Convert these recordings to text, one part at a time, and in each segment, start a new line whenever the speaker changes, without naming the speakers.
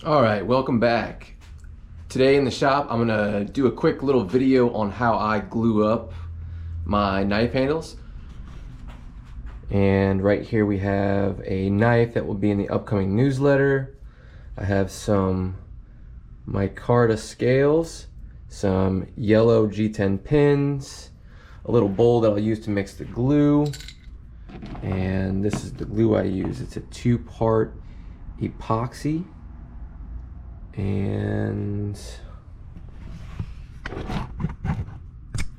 All right, welcome back. Today in the shop, I'm gonna do a quick little video on how I glue up my knife handles. And right here we have a knife that will be in the upcoming newsletter. I have some Micarta scales, some yellow G10 pins, a little bowl that I'll use to mix the glue, and this is the glue I use. It's a 2-part epoxy. And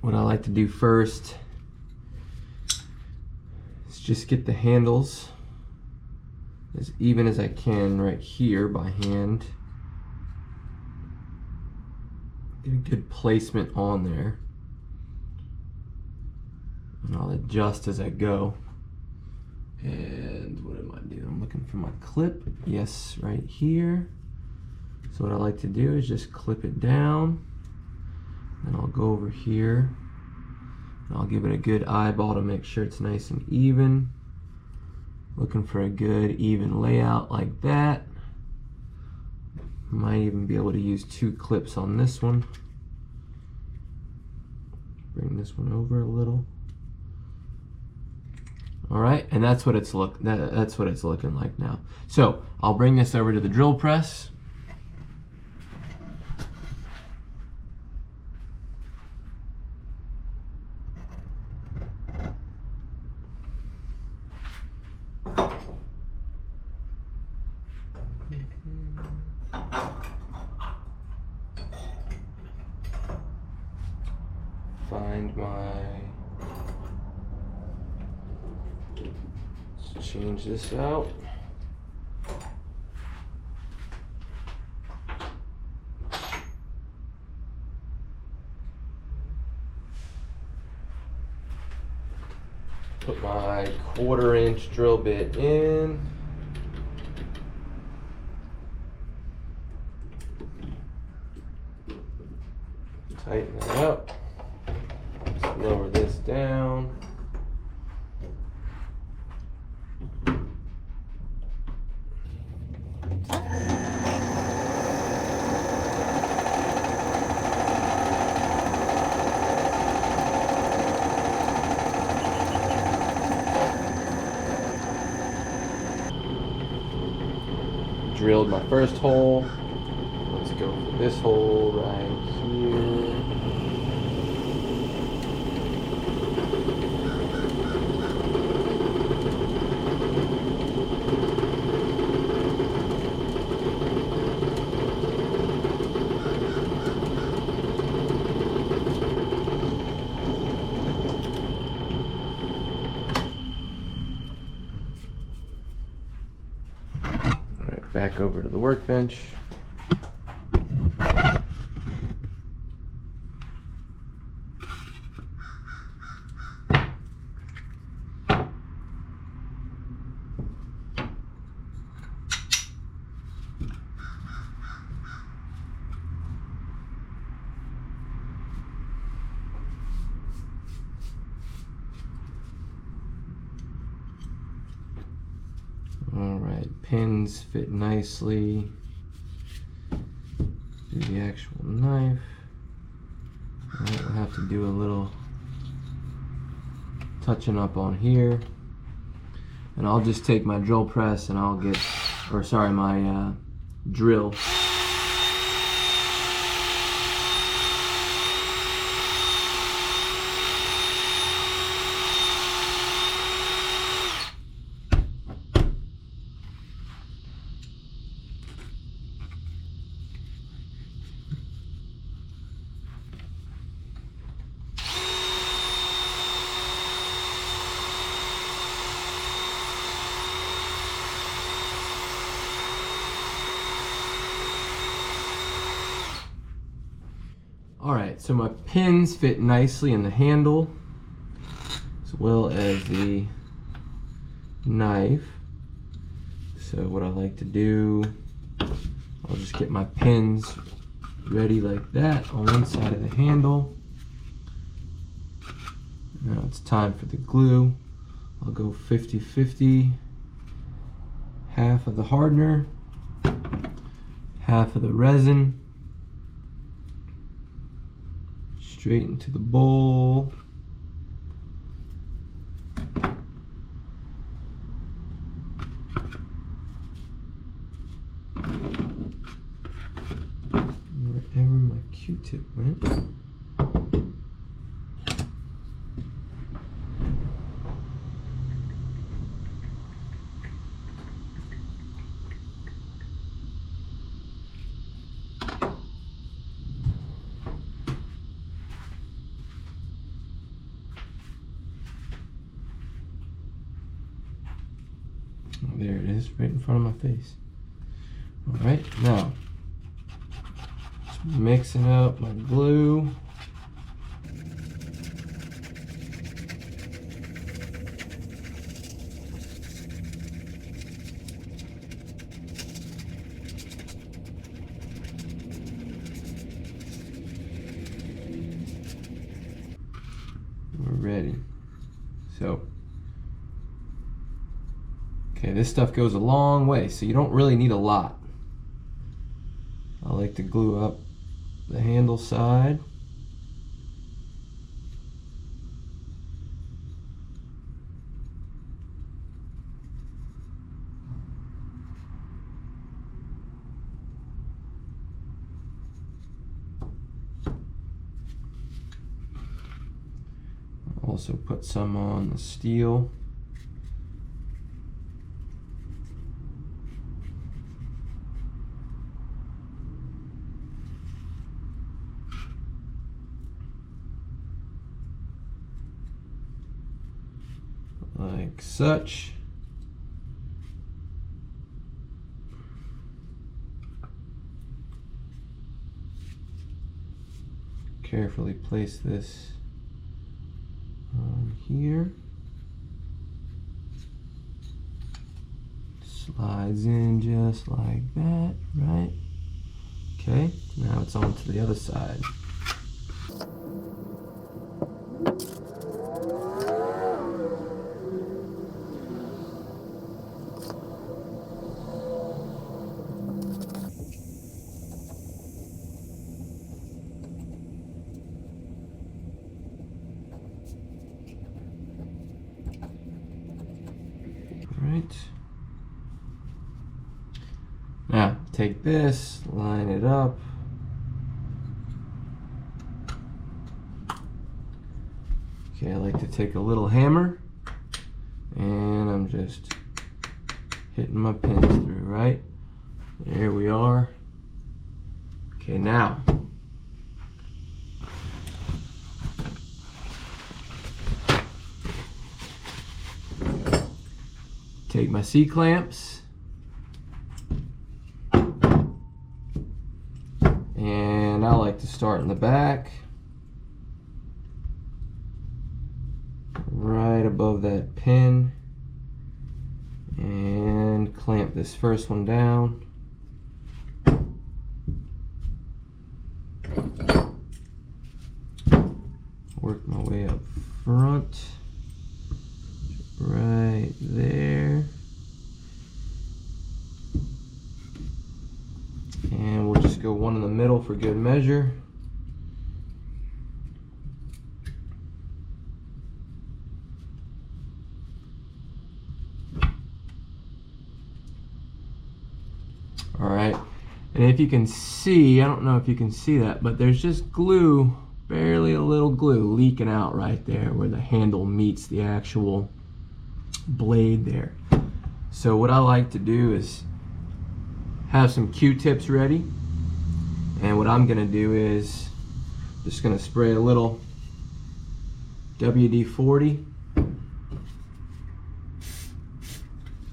what I like to do first is just get the handles as even as I can right here by hand. Get a good placement on there, and I'll adjust as I go. And what am I doing? I'm looking for my clip. Yes, right here. So what I like to do is just clip it down, and I'll go over here and I'll give it a good eyeball to make sure it's nice and even. Looking for a good even layout like that. Might even be able to use 2 clips on this one. Bring this one over a little. All right, and that's what it's looking like now. So I'll bring this over to the drill press. Find my, let's change this out. Put my 1/4-inch drill bit in. Tighten that up. Just lower this down. Drilled my first hole. Let's go for this hole right here. Back over to the workbench. Alright, pins fit nicely to the actual knife. Alright, we'll have to do a little touching up on here. And I'll just take my drill press and I'll get, my drill. Alright, so my pins fit nicely in the handle as well as the knife. So what I like to do, I'll just get my pins ready like that on one side of the handle. Now it's time for the glue. I'll go 50-50, half of the hardener, half of the resin straight into the bowl. Wherever my Q-tip went. There it is, right in front of my face. All right, now, just mixing up my glue. We're ready. So, okay, this stuff goes a long way, so you don't really need a lot. I like to glue up the handle side. Also put some on the steel. Like such. Carefully place this on here. Slides in just like that, right? Okay, now it's on to the other side. Right. Now take this, line it up. Okay, I like to take a little hammer and I'm just hitting my pins through, right? There we are. Okay, now take my C-clamps and I like to start in the back, right above that pin, and clamp this first one down. Work my way up front. Right there. And we'll just go one in the middle for good measure. All right, and if you can see, I don't know if you can see that, but there's just glue, barely a little glue leaking out right there where the handle meets the actual blade there. So what I like to do is have some Q-tips ready, and what I'm gonna do is just gonna spray a little WD-40,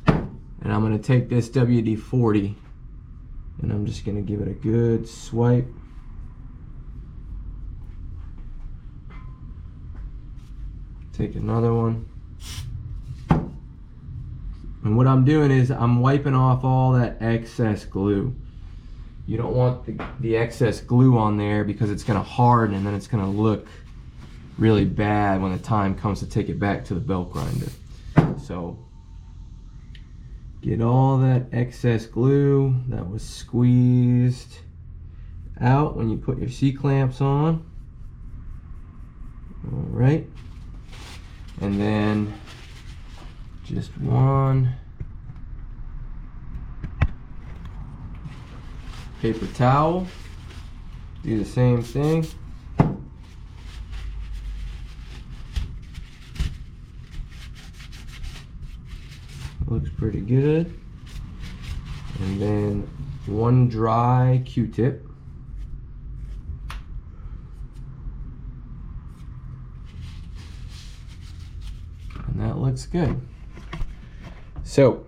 and I'm gonna take this WD-40 and I'm just gonna give it a good swipe. Take another one. And what I'm doing is I'm wiping off all that excess glue. You don't want the excess glue on there because it's gonna harden and then it's gonna look really bad when the time comes to take it back to the belt grinder. So Get all that excess glue that was squeezed out when you put your C-clamps on. All right. And then just one paper towel. Do the same thing. Looks pretty good. And then one dry Q-tip. And that looks good. So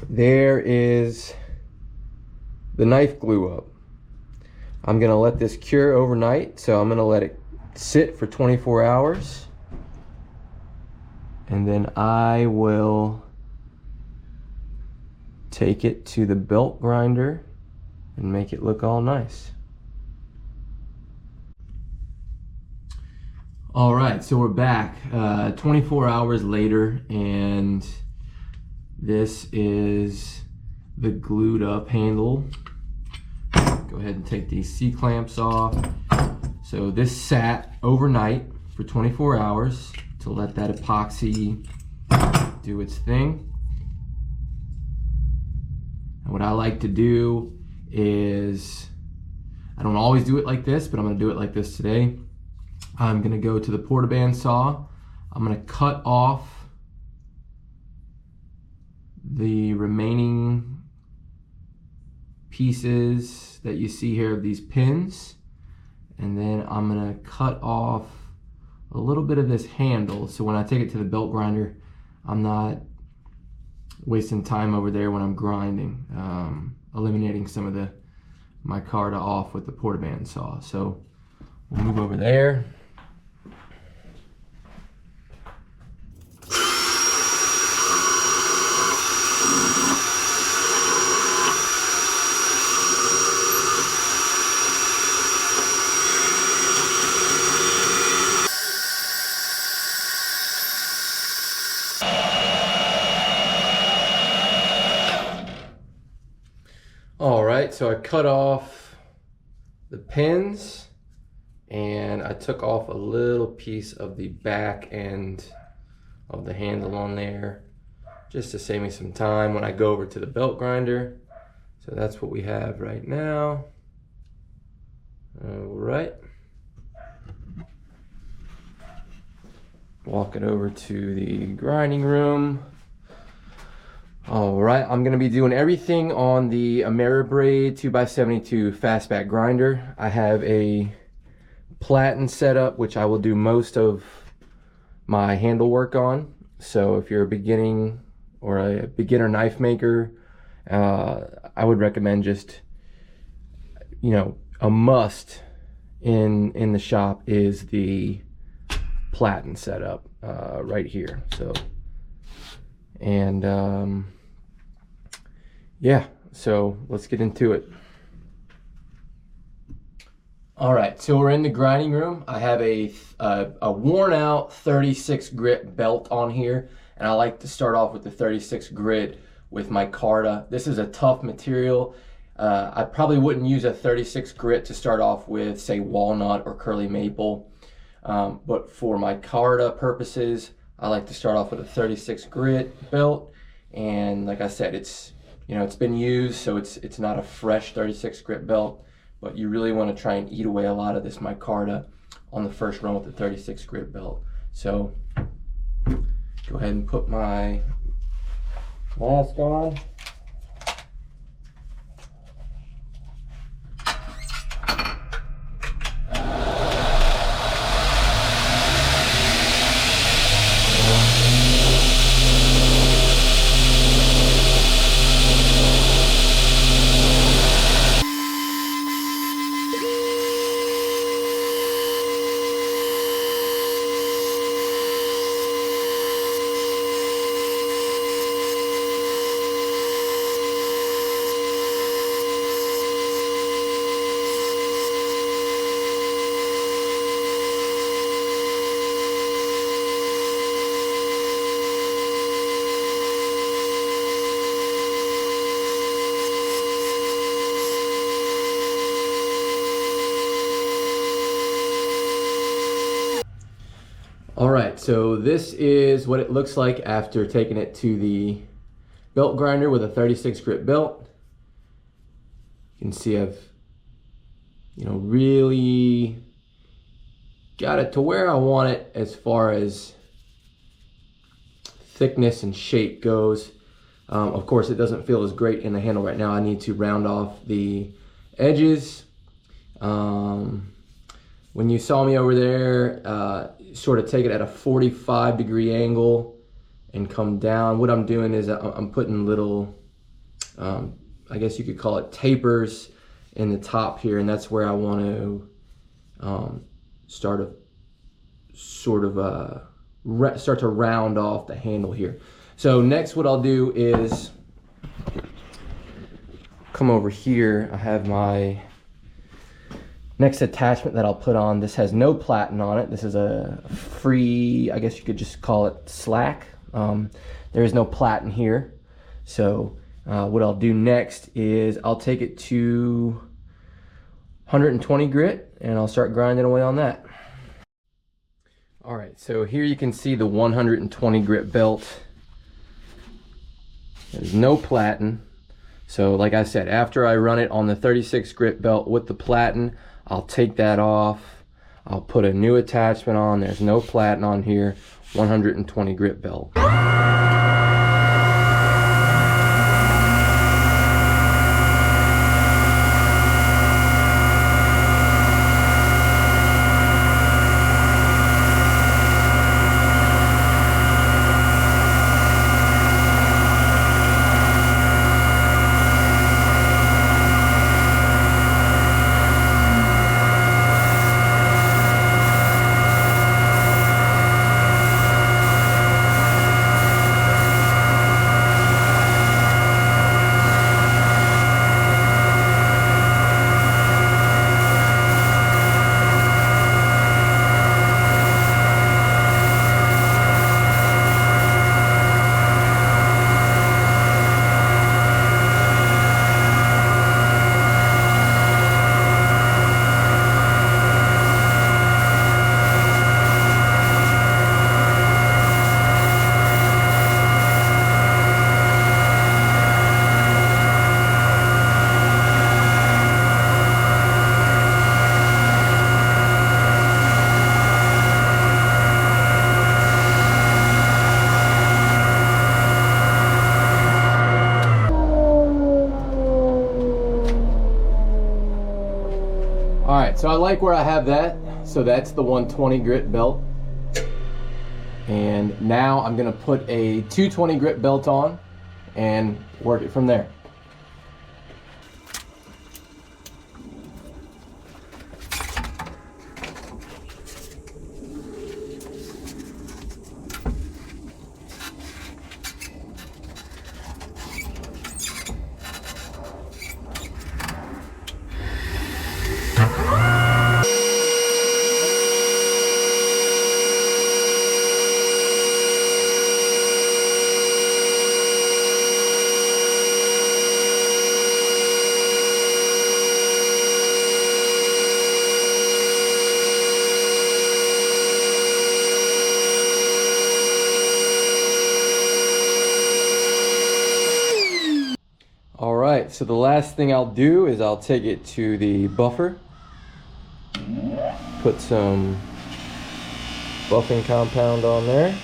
there is the knife glue up. I'm gonna let this cure overnight, so I'm gonna let it sit for 24 hours. And then I will take it to the belt grinder and make it look all nice. All right, so we're back 24 hours later, and this is the glued up handle. Go ahead and take these C-clamps off. So this sat overnight for 24 hours to let that epoxy do its thing. And what I like to do is, I don't always do it like this, but I'm gonna do it like this today. I'm gonna go to the portaband saw. I'm gonna cut off the remaining pieces that you see here of these pins, and then I'm gonna cut off a little bit of this handle, so when I take it to the belt grinder, I'm not wasting time over there when I'm grinding, eliminating some of the micarta off with the portaband saw. So we'll move over there. All right, so I cut off the pins and I took off a little piece of the back end of the handle on there just to save me some time when I go over to the belt grinder. So that's what we have right now. All right. Walk it over to the grinding room. All right, I'm gonna be doing everything on the Ameribraid 2x72 fastback grinder. I have a platen setup, which I will do most of my handle work on. So if you're a beginning or a beginner knife maker, I would recommend just, a must in the shop is the platen setup right here. So, and yeah, so let's get into it. All right, so we're in the grinding room. I have a worn out 36 grit belt on here, and I like to start off with the 36 grit with micarta. This is a tough material. I probably wouldn't use a 36 grit to start off with, say, walnut or curly maple, but for micarta purposes, I like to start off with a 36 grit belt. And like I said, it's been used, so it's not a fresh 36 grit belt, but you really want to try and eat away a lot of this micarta on the first run with the 36 grit belt. So go ahead and put my mask on. so this is what it looks like after taking it to the belt grinder with a 36 grit belt. You can see I've, really got it to where I want it as far as thickness and shape goes. Of course, it doesn't feel as great in the handle right now. I need to round off the edges. When you saw me over there, sort of take it at a 45-degree angle and come down. What I'm doing is I'm putting little, I guess you could call it tapers in the top here, and that's where I want to start to round off the handle here. So next what I'll do is come over here. I have my next attachment that I'll put on. This has no platen on it. This is a free, I guess you could just call it slack. There is no platen here. So what I'll do next is I'll take it to 120 grit and I'll start grinding away on that. All right, so here you can see the 120 grit belt. There's no platen. So like I said, after I run it on the 36 grit belt with the platen, I'll take that off. I'll put a new attachment on. There's no platen on here. 120 grit belt. All right, so I like where I have that. So that's the 120 grit belt. And now I'm gonna put a 220 grit belt on and work it from there. All right, so the last thing I'll do is I'll take it to the buffer, put some buffing compound on there.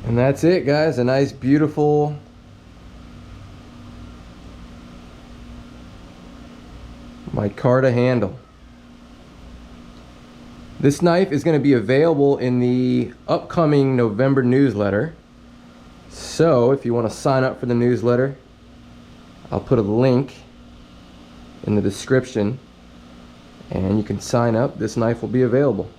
And that's it, guys. A nice, beautiful micarta handle. This knife is going to be available in the upcoming November newsletter. So if you want to sign up for the newsletter, I'll put a link in the description and you can sign up. This knife will be available.